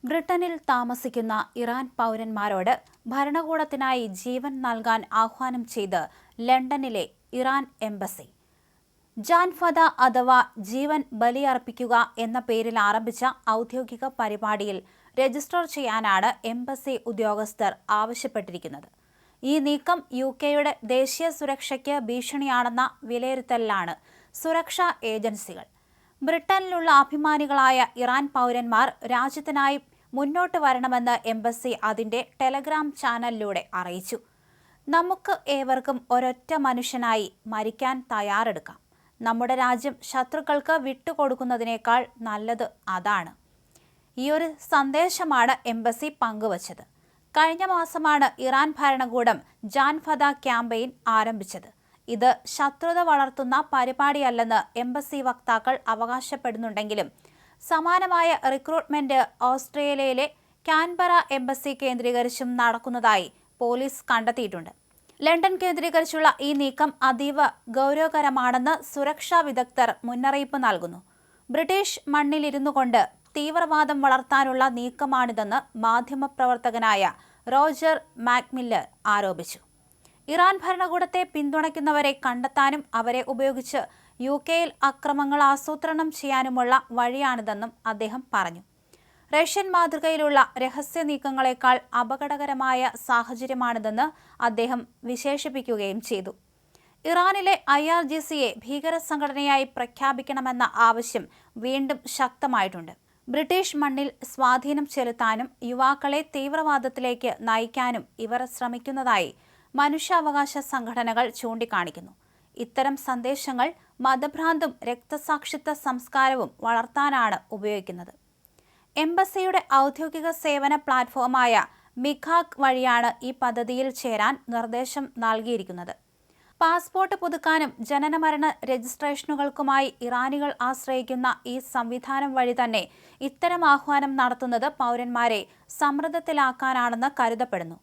ബ്രിട്ടനിൽ താമസിക്കുന്ന ഇറാൻ പൗരന്മാരോട് ഭരണകൂടത്തിനായി ജീവൻ നൽകാൻ ആഹ്വാനം ചെയ്ത് ലണ്ടനിലെ ഇറാൻ എംബസി. ജാൻ ഫദ അഥവാ ജീവൻ ബലിയർപ്പിക്കുക എന്ന പേരിൽ ആരംഭിച്ച ഔദ്യോഗിക പരിപാടിയിൽ രജിസ്റ്റർ ചെയ്യാനാണ് എംബസി ഉദ്യോഗസ്ഥർ ആവശ്യപ്പെട്ടിരിക്കുന്നത്. ഈ നീക്കം യുകെയുടെ ദേശീയ സുരക്ഷയ്ക്ക് ഭീഷണിയാണെന്ന വിലയിരുത്തലിലാണ് സുരക്ഷാ ഏജൻസികൾ. ബ്രിട്ടനിലുള്ള അഭിമാനികളായ ഇറാൻ പൗരന്മാർ രാജ്യത്തിനായി മുന്നോട്ട് വരണമെന്ന് എംബസി അതിന്റെ ടെലഗ്രാം ചാനലിലൂടെ അറിയിച്ചു. നമുക്ക് ഏവർക്കും ഒരൊറ്റ മനുഷ്യനായി മരിക്കാൻ തയ്യാറെടുക്കാം. നമ്മുടെ രാജ്യം ശത്രുക്കൾക്ക് വിട്ടുകൊടുക്കുന്നതിനേക്കാൾ നല്ലത് അതാണ്. ഈയൊരു സന്ദേശമാണ് എംബസി പങ്കുവച്ചത്. കഴിഞ്ഞ മാസമാണ് ഇറാൻ ഭരണകൂടം ജാൻ ഫദ ക്യാമ്പയിൻ ആരംഭിച്ചത്. ഇത് ശത്രുത വളർത്തുന്ന പരിപാടിയല്ലെന്ന് എംബസി വക്താക്കൾ അവകാശപ്പെടുന്നുണ്ടെങ്കിലും സമാനമായ റിക്രൂട്ട്മെന്റ് ഓസ്ട്രേലിയയിലെ കാൻബറ എംബസി കേന്ദ്രീകരിച്ചും നടക്കുന്നതായി പോലീസ് കണ്ടെത്തിയിട്ടുണ്ട്. ലണ്ടൻ കേന്ദ്രീകരിച്ചുള്ള ഈ നീക്കം അതീവ ഗൗരവകരമാണെന്ന് സുരക്ഷാ വിദഗ്ധർ മുന്നറിയിപ്പ് നൽകുന്നു. ബ്രിട്ടീഷ് മണ്ണിലിരുന്നു കൊണ്ട് തീവ്രവാദം വളർത്താനുള്ള നീക്കമാണിതെന്ന് മാധ്യമപ്രവർത്തകനായ റോജർ മാക്മില്ലർ ആരോപിച്ചു. ഇറാൻ ഭരണകൂടത്തെ പിന്തുണയ്ക്കുന്നവരെ കണ്ടെത്താനും അവരെ ഉപയോഗിച്ച് യുകെയിൽ അക്രമങ്ങൾ ആസൂത്രണം ചെയ്യാനുമുള്ള വഴിയാണിതെന്നും അദ്ദേഹം പറഞ്ഞു. റഷ്യൻ മാതൃകയിലുള്ള രഹസ്യ നീക്കങ്ങളെക്കാൾ അപകടകരമായ സാഹചര്യമാണിതെന്ന് അദ്ദേഹം വിശേഷിപ്പിക്കുകയും ചെയ്തു. ഇറാനിലെ IRGCയെ ഭീകര സംഘടനയായി പ്രഖ്യാപിക്കണമെന്ന ആവശ്യം വീണ്ടും ശക്തമായിട്ടുണ്ട്. ബ്രിട്ടീഷ് മണ്ണിൽ സ്വാധീനം ചെലുത്താനും യുവാക്കളെ തീവ്രവാദത്തിലേക്ക് നയിക്കാനും ഇവർ ശ്രമിക്കുന്നതായി മനുഷ്യാവകാശ സംഘടനകൾ ചൂണ്ടിക്കാണിക്കുന്നു. ഇത്തരം സന്ദേശങ്ങൾ മതഭ്രാന്തും രക്തസാക്ഷിത്വ സംസ്കാരവും വളർത്താനാണ് ഉപയോഗിക്കുന്നത്. എംബസിയുടെ ഔദ്യോഗിക സേവന പ്ലാറ്റ്ഫോമായ മിഖാക് വഴിയാണ് ഈ പദ്ധതിയിൽ ചേരാൻ നിർദ്ദേശം നൽകിയിരിക്കുന്നത്. പാസ്പോർട്ട് പുതുക്കാനും ജനനമരണ രജിസ്ട്രേഷനുകൾക്കുമായി ഇറാനികൾ ആശ്രയിക്കുന്ന ഈ സംവിധാനം വഴി തന്നെ ഇത്തരം ആഹ്വാനം നടത്തുന്നത് പൗരന്മാരെ സമ്മർദ്ദത്തിലാക്കാനാണെന്ന് കരുതപ്പെടുന്നു.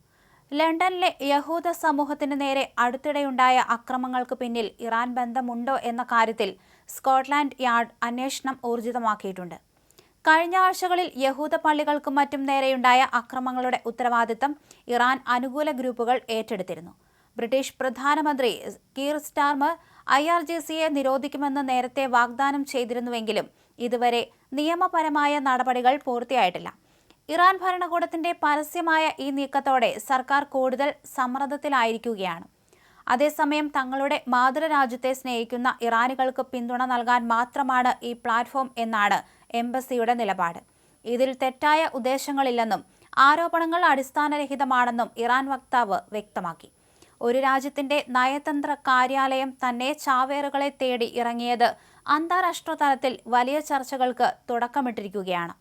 ലണ്ടനിലെ യഹൂദ സമൂഹത്തിന് നേരെ അടുത്തിടെയുണ്ടായ അക്രമങ്ങൾക്ക് പിന്നിൽ ഇറാൻ ബന്ധമുണ്ടോ എന്ന കാര്യത്തിൽ സ്കോട്ട്ലാൻഡ് യാർഡ് അന്വേഷണം ഊർജിതമാക്കിയിട്ടുണ്ട്. കഴിഞ്ഞ ആഴ്ചകളിൽ യഹൂദ പള്ളികൾക്കും മറ്റും നേരെയുണ്ടായ അക്രമങ്ങളുടെ ഉത്തരവാദിത്തം ഇറാൻ അനുകൂല ഗ്രൂപ്പുകൾ ഏറ്റെടുത്തിരുന്നു. ബ്രിട്ടീഷ് പ്രധാനമന്ത്രി കീർ സ്റ്റാർമർ IRGCയെ നിരോധിക്കുമെന്ന് നേരത്തെ വാഗ്ദാനം ചെയ്തിരുന്നുവെങ്കിലും ഇതുവരെ നിയമപരമായ നടപടികൾ പൂർത്തിയായിട്ടില്ല. ഇറാൻ ഭരണകൂടത്തിന്റെ പരസ്യമായ ഈ നീക്കത്തോടെ സർക്കാർ കൂടുതൽ സമ്മർദ്ദത്തിലായിരിക്കുകയാണ്. അതേസമയം തങ്ങളുടെ മാതൃരാജ്യത്തെ സ്നേഹിക്കുന്ന ഇറാനികൾക്ക് പിന്തുണ നൽകാൻ മാത്രമാണ് ഈ പ്ലാറ്റ്ഫോം എന്നാണ് എംബസിയുടെ നിലപാട്. ഇതിൽ തെറ്റായ ഉദ്ദേശങ്ങളില്ലെന്നും ആരോപണങ്ങൾ അടിസ്ഥാനരഹിതമാണെന്നും ഇറാൻ വക്താവ് വ്യക്തമാക്കി. ഒരു രാജ്യത്തിന്റെ നയതന്ത്ര കാര്യാലയം തന്നെ ചാവേറുകളെ തേടി ഇറങ്ങിയത് അന്താരാഷ്ട്ര തലത്തിൽ വലിയ ചർച്ചകൾക്ക് തുടക്കമിട്ടിരിക്കുകയാണ്.